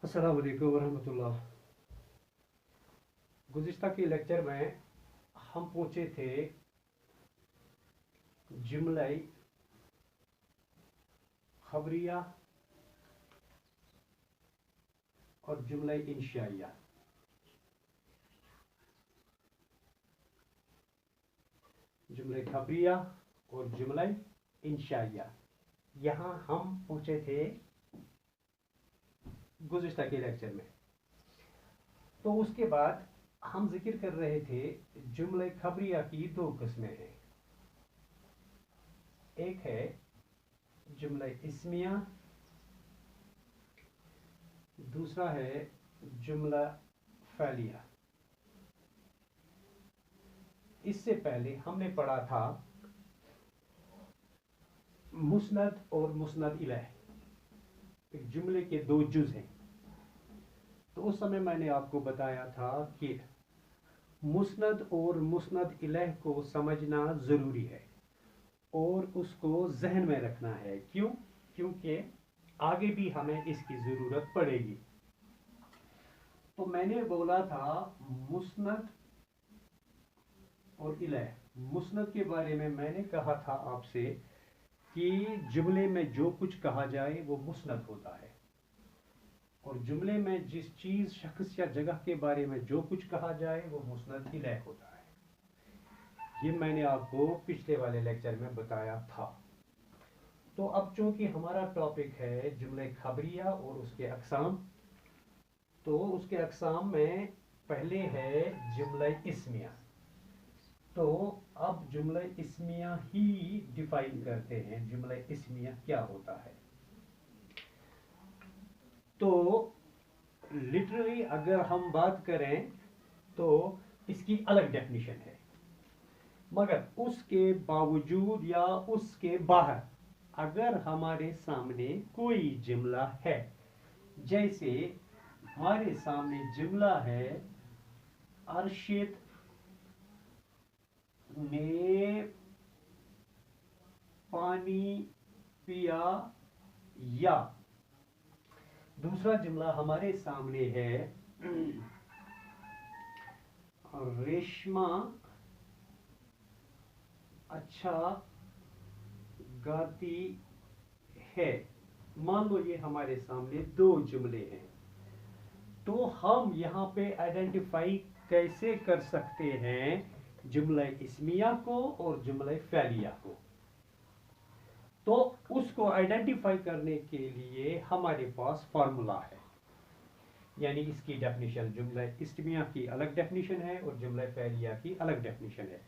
अस्सलाम वालेकुम वरहमतुल्लाह। गुज़िश्ता के लेक्चर में हम पहुँचे थे जुमला खबरिया और जुमला इंशाइया। जुमला खबरिया और जुमला इंशाइया, यहाँ हम पहुँचे थे गुज़िश्ता के लेक्चर में। तो उसके बाद हम जिक्र कर रहे थे जुमला खबरिया की दो किस्में हैं। एक है जुमला इस्मिया, दूसरा है जुमला फ़अलिया। इससे पहले हमने पढ़ा था मुस्नद और मुस्नद इलैह, एक जुमले के दो जुज़ हैं। तो उस समय मैंने आपको बताया था कि मुस्नद और मुस्नद इलैह को समझना ज़रूरी है और उसको जहन में रखना है। क्यों? क्योंकि आगे भी हमें इसकी ज़रूरत पड़ेगी। तो मैंने बोला था मुस्नद और इलैह। मुस्नद के बारे में मैंने कहा था आपसे कि जुमले में जो कुछ कहा जाए वो मुस्नद होता है, और जुमले में जिस चीज़, शख्स या जगह के बारे में जो कुछ कहा जाए वो मुस्नद इलैह होता है। ये मैंने आपको पिछले वाले लेक्चर में बताया था। तो अब चूंकि हमारा टॉपिक है जुमले खबरिया और उसके अक़साम, तो उसके अक़साम में पहले है जुमला इस्मिया। तो अब जुमला इस्मिया ही डिफाइन करते हैं, जुमला इस्मिया क्या होता है। तो लिटरली अगर हम बात करें तो इसकी अलग डेफिनेशन है, मगर उसके बावजूद या उसके बाहर अगर हमारे सामने कोई जुमला है, जैसे हमारे सामने जुमला है अरशद ने पानी पिया, या दूसरा जुमला हमारे सामने है रेशमा अच्छा गाती है। मान लो ये हमारे सामने दो जुमले हैं, तो हम यहाँ पे आइडेंटिफाई कैसे कर सकते हैं जुमला इस्मिया को और जुमला फ़अलिया को? तो उसको आइडेंटिफाई करने के लिए हमारे पास फार्मूला है, यानी इसकी डेफिनेशन, जुमला इस्मिया की अलग डेफिनेशन है और जुमला फ़अलिया की अलग डेफिनेशन है।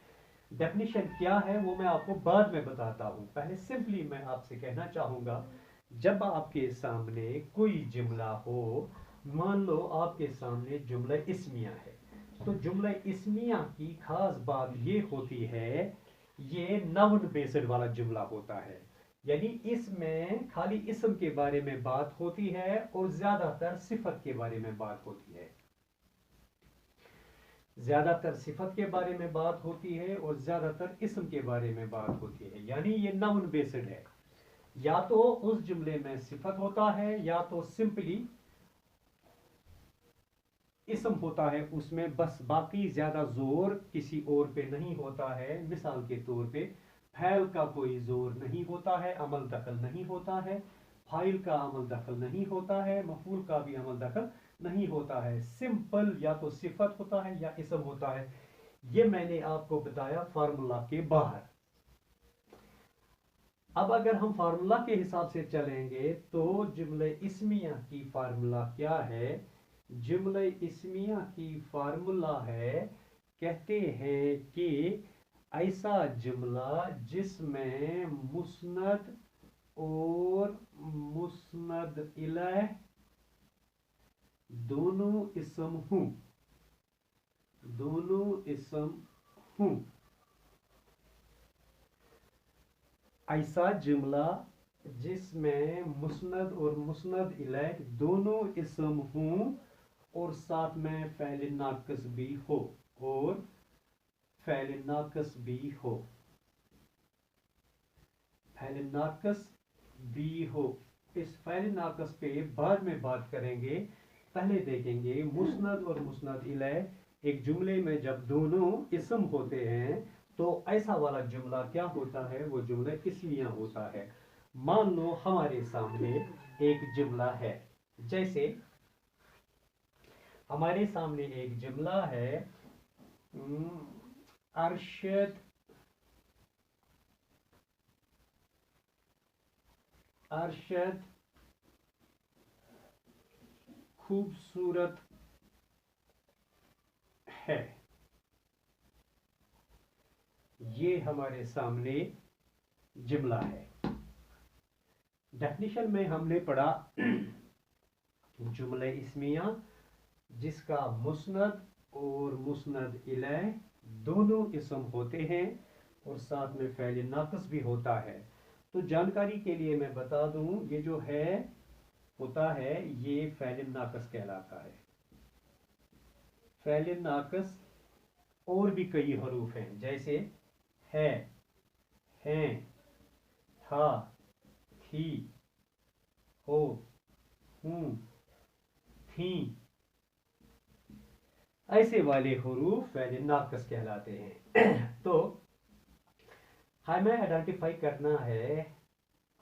डेफिनेशन क्या है वो मैं आपको बाद में बताता हूँ। पहले सिंपली मैं आपसे कहना चाहूँगा, जब आपके सामने कोई जुमला हो, मान लो आपके सामने जुमला इस्मिया है, तो जुमला इस्मिया की खास बात ये होती है, ये नाउन बेस्ड वाला जुमला होता है, यानी इसमें खाली इस्म के बारे में बात होती है और ज्यादातर सिफत के बारे में बात होती है। ज्यादातर सिफत के बारे में बात होती है और ज्यादातर इस्म के बारे में बात होती है, यानी ये नाउन बेस्ड है। या तो उस जुमले में सिफत होता है या तो सिंपली इस्म होता है उसमें, बस बाकी ज्यादा जोर किसी और पे नहीं होता है। मिसाल के तौर पे फैल का कोई जोर नहीं होता है, अमल दखल नहीं होता है, फाइल का अमल दखल नहीं होता है, मफूल का भी अमल दखल नहीं होता है। सिंपल या तो सिफत होता है या इस्म होता है। ये मैंने आपको बताया फार्मूला के बाहर। अब अगर हम फार्मूला के हिसाब से चलेंगे तो जुमला इस्मिया की फार्मूला क्या है? जुमला इस्मिया की फार्मूला है, कहते हैं कि ऐसा जुमला जिसमें मुस्नद और मुस्नद इलैह दोनों इस्म हों, दोनों इस्म हों। ऐसा जुमला जिसमें मुस्नद और मुस्नद इलैह दोनों इस्म हों और साथ में फ़ैल नाक़िस भी हो, और फ़ैल नाक़िस भी हो, फ़ैल नाक़िस भी हो। इस फ़ैल नाक़िस पे बाद में बात करेंगे पहले देखेंगे मुस्नद और मुस्नद इलैह। एक जुमले में जब दोनों इस्म होते हैं तो ऐसा वाला जुमला क्या होता है, वो जुमला इस्मिया होता है। मान लो हमारे सामने एक जुमला है, जैसे हमारे सामने एक जुमला है, अरशद खूबसूरत है। ये हमारे सामने जुमला है। डेफिनेशन में हमने पढ़ा जुमला इस्मिया जिसका मुस्नद और मुस्नद इलैह दोनों इस्म होते हैं और साथ में फ़ैल नाक़िस भी होता है। तो जानकारी के लिए मैं बता दूं, ये जो है होता है ये फ़ैल नाक़िस कहलाता है। फ़ैल नाक़िस और भी कई हरूफ हैं, जैसे है, हैं, था, थी, हो, हूँ, थी, ऐसे वाले हरूफ फ़ैल नाक़िस कहलाते हैं। तो हमें आइडेंटिफाई करना है,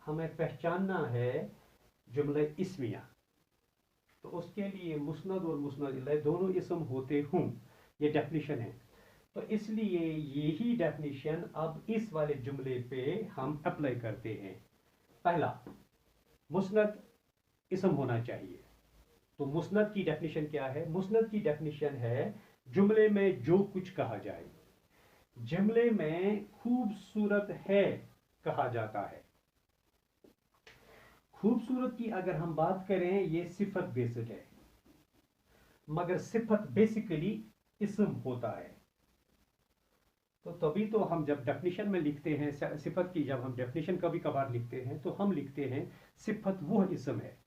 हमें पहचानना है जुमला इस्मिया। तो उसके लिए मुस्नद और मुस्नद इलैह दोनों इस्म होते हों, ये डेफिनेशन है। तो इसलिए यही डेफिनेशन अब इस वाले जुमले पे हम अप्लाई करते हैं। पहला, मुस्नद इस्म होना चाहिए। तो मुस्नद की डेफिनेशन क्या है? मुस्नद की डेफिनेशन है जुमले में जो कुछ कहा जाए। जुमले में खूबसूरत है कहा जाता है। खूबसूरत की अगर हम बात करें, ये सिफत बेस्ड है, मगर सिफत बेसिकली इस्म होता है। तो तभी तो हम जब डेफिनेशन में लिखते हैं सिफत की, जब हम डेफिनेशन कभी कभार लिखते हैं तो हम लिखते हैं सिफत वो इस्म है,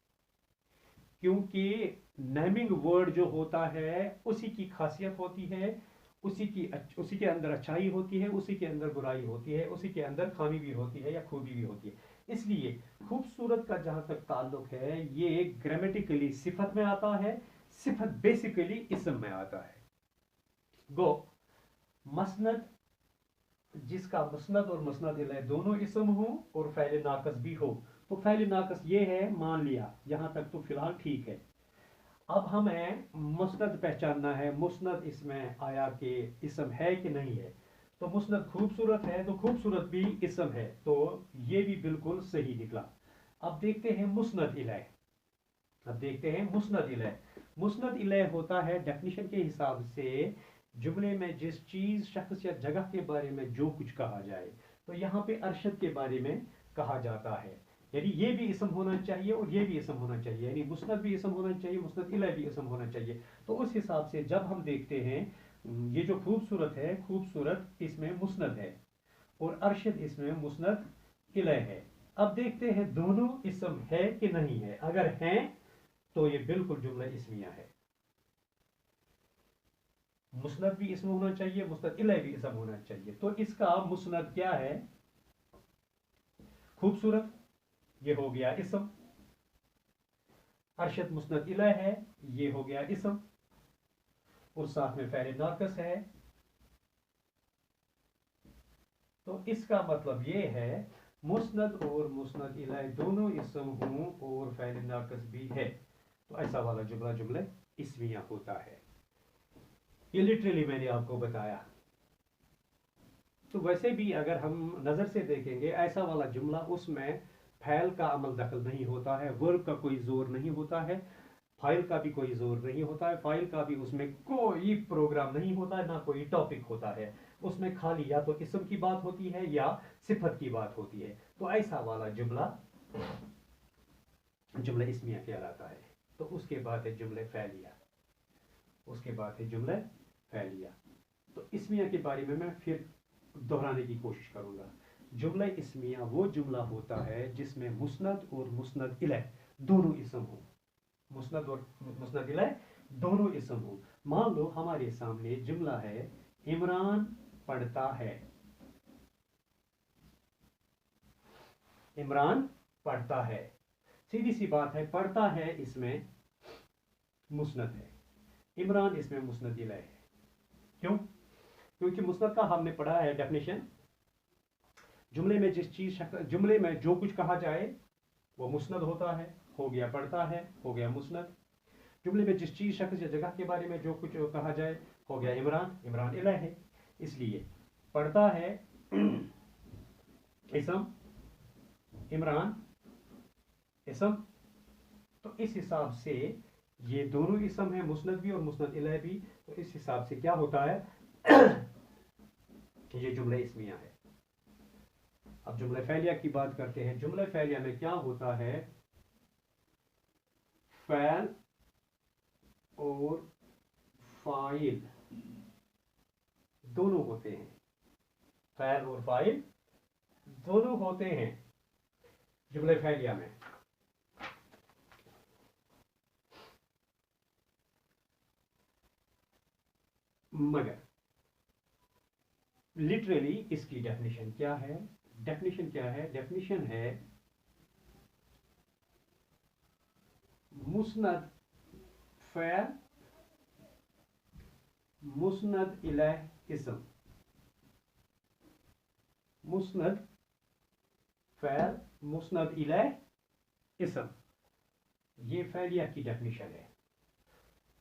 क्योंकि नेमिंग वर्ड जो होता है उसी की खासियत होती है, उसी के अंदर अच्छाई होती है, उसी के अंदर बुराई होती है, उसी के अंदर खामी भी होती है या खूबी भी होती है। इसलिए खूबसूरत का जहां तक ताल्लुक है, ये ग्रामेटिकली सिफत में आता है, सिफत बेसिकली इस्म में आता है। गो मसनद, जिसका मुस्नद और मुस्नद इलैह दोनों इस्म हो और फ़ैल नाक़िस भी हो। तो फ़ैल नाक़िस ये है, मान लिया, यहां तक तो फिलहाल ठीक है। अब हमें मुस्नद पहचानना है, मुस्नद इसमें आया कि इस्म है कि नहीं है। तो मुस्नद खूबसूरत है तो खूबसूरत भी इस्म है, तो ये भी बिल्कुल सही निकला। अब देखते हैं मुस्नद इलैह। अब देखते हैं मुस्नद इलैह। मुस्नद इलैह होता है डेफिनेशन के हिसाब से जुमले में जिस चीज, शख्स या जगह के बारे में जो कुछ कहा जाए। तो यहाँ पे अरशद के बारे में कहा जाता है, यानी ये भी इस्म होना चाहिए और ये भी इस्म होना चाहिए, यानी मुस्नद भी इस्म होना चाहिए, मुस्नद इलैह भी इस्म होना चाहिए। तो उस हिसाब से जब हम देखते हैं, ये जो खूबसूरत है, खूबसूरत इसमें मुस्नद है और अरशद इसमें मुस्नद इलैह है। अब देखते हैं दोनों इस्म है कि नहीं है। अगर हैं तो ये बिल्कुल जुमला इस्मिया है। मुस्नद भी इस्म होना चाहिए, मुस्नद इलैह भी इस्म होना चाहिए। तो इसका मुस्नद क्या है? खूबसूरत, ये हो गया इस्म। अरशद मुस्नद इलैह है, ये हो गया इस्म, और साथ में फ़ैल नाक़िस है। तो इसका मतलब ये है मुस्नद और मुस्नद इलैह दोनों इस्म हों और फ़ैल नाक़िस भी है, तो ऐसा वाला जुमला जुमला इस्मिया होता है। ये लिटरली मैंने आपको बताया। तो वैसे भी अगर हम नज़र से देखेंगे, ऐसा वाला जुमला उसमें फ़ैल का अमल दखल नहीं होता है, वर्ब का कोई जोर नहीं होता है, फाइल का भी कोई जोर नहीं होता है, फाइल का भी उसमें कोई प्रोग्राम नहीं होता है, ना कोई टॉपिक होता है। उसमें खाली या तो इस्म की बात होती है या सिफत की बात होती है। तो ऐसा वाला जुमला जुमला इस्मिया कहलाता है। तो उसके बाद है जुमला फ़ैलिया, उसके बाद है जुमला फ़ैलिया। तो इस्मिया के बारे में मैं फिर दोहराने की कोशिश करूंगा। जुमला इस्मिया वो जुमला होता है जिसमें मुस्नद और मुस्नद इलैह दोनों इस्म हो, मुस्नद और मुस्नद इलैह दोनों इस्म हो। मान लो हमारे सामने जुमला है, इमरान पढ़ता है। इमरान पढ़ता है, सीधी सी बात है, पढ़ता है इसमें मुस्नद है, इमरान इसमें मुस्नद इलैह है। क्यों? क्योंकि मुस्नद का हमने पढ़ा है डेफिनेशन, जुमले में जुमले में जो कुछ कहा जाए वो मुस्नद होता है, हो गया पढ़ता है, हो गया मुस्नद। जुमले में जिस चीज, शख्स या जगह के बारे में जो कुछ कहा जाए हो गया इमरान, इमरान इलैह है। इसलिए पढ़ता है इसम, इमरान इसम। तो इस हिसाब से ये दोनों इसम है, मुस्नद भी और मुस्नद इलैह भी। तो इस हिसाब से क्या होता है ये जुमला इस्मिया है। अब जुमला फ़ैलिया की बात करते हैं। जुमला फ़ैलिया में क्या होता है, फ़ैल और फ़ाइल दोनों होते हैं, फ़ैल और फ़ाइल दोनों होते हैं जुमला फ़ैलिया में। मगर लिटरली इसकी डेफिनेशन क्या है? डेफिनेशन क्या है? डेफिनेशन है मुस्नद फ़ैल, मुस्नद इलैह इसम। मुस्नद फ़ैल, मुस्नद इलैह इसम, ये फ़ैलिया की डेफिनेशन है।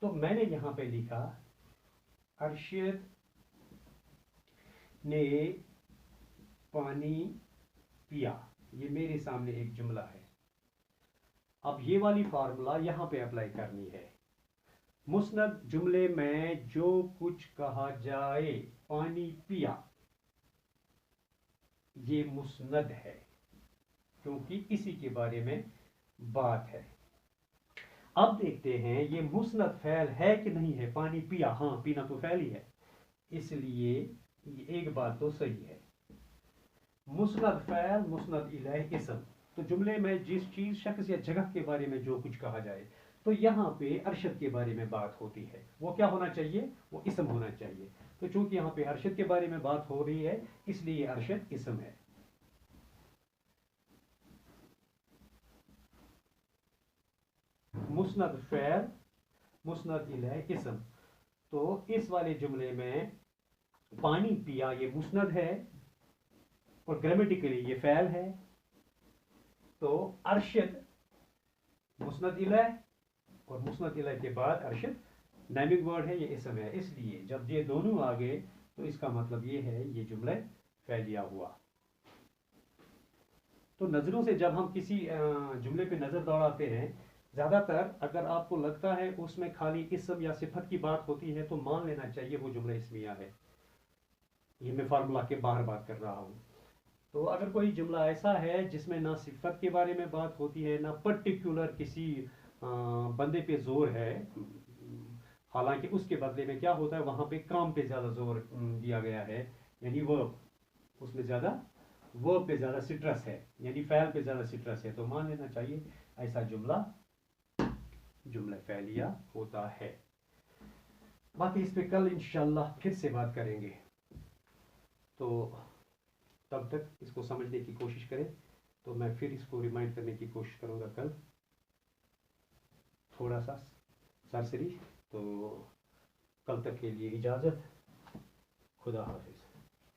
तो मैंने यहां पे लिखा अरशद ने पानी पिया, ये मेरे सामने एक जुमला है। अब ये वाली फार्मूला यहां पे अप्लाई करनी है। मुस्नद जुमले में जो कुछ कहा जाए, पानी पिया, ये मुस्नद है क्योंकि इसी के बारे में बात है। अब देखते हैं ये मुस्नद फ़ैल है कि नहीं है। पानी पिया, हाँ पीना तो फ़ैल ही है, इसलिए ये एक बात तो सही है। मुस्नद फ़ैल, मुस्नद इलैह इसम। तो जुमले में जिस चीज़, शख्स या जगह के बारे में जो कुछ कहा जाए, तो यहाँ पे अरशद के बारे में बात होती है, वो क्या होना चाहिए? वो इसम होना चाहिए। तो चूंकि यहाँ पे अरशद के बारे में बात हो रही है, इसलिए अरशद इसम है। मुस्नद फ़ैल, मुस्नद इलैह इसम। तो इस वाले जुमले में पानी पिया ये मुस्नद है और ग्रामेटिकली ये फ़ैल है। तो अरशद मुस्नद इलैह, और मुस्नद इलैह के बाद अरशद नामिक वर्ड है, ये इसम है। इसलिए जब ये दोनों आ गए तो इसका मतलब ये है ये जुमला फ़ैलिया हुआ। तो नज़रों से जब हम किसी जुमले पे नज़र दौड़ाते हैं, ज़्यादातर अगर आपको लगता है उसमें खाली इसम या सिफत की बात होती है, तो मान लेना चाहिए वो जुमला इस्मिया है। ये मैं फार्मूला के बाहर बात कर रहा हूँ। तो अगर कोई जुमला ऐसा है जिसमें ना सिफत के बारे में बात होती है, ना पर्टिकुलर किसी बंदे पे जोर है, हालांकि उसके बदले में क्या होता है वहाँ पे काम पे ज़्यादा जोर दिया गया है, यानी वर्ब, उसमें ज़्यादा वर्ब पे ज़्यादा सिट्रस है, यानी फ़ैल पे ज़्यादा सिट्रस है, तो मान लेना चाहिए ऐसा जुमला जुमला फ़ैलिया होता है। बाकी इस पे कल इंशाल्लाह फिर से बात करेंगे। तो तब तक इसको समझने की कोशिश करें। तो मैं फिर इसको रिमाइंड करने की कोशिश करूँगा कल, थोड़ा सा सरसरी। तो कल तक के लिए इजाज़त, खुदा हाफिज़।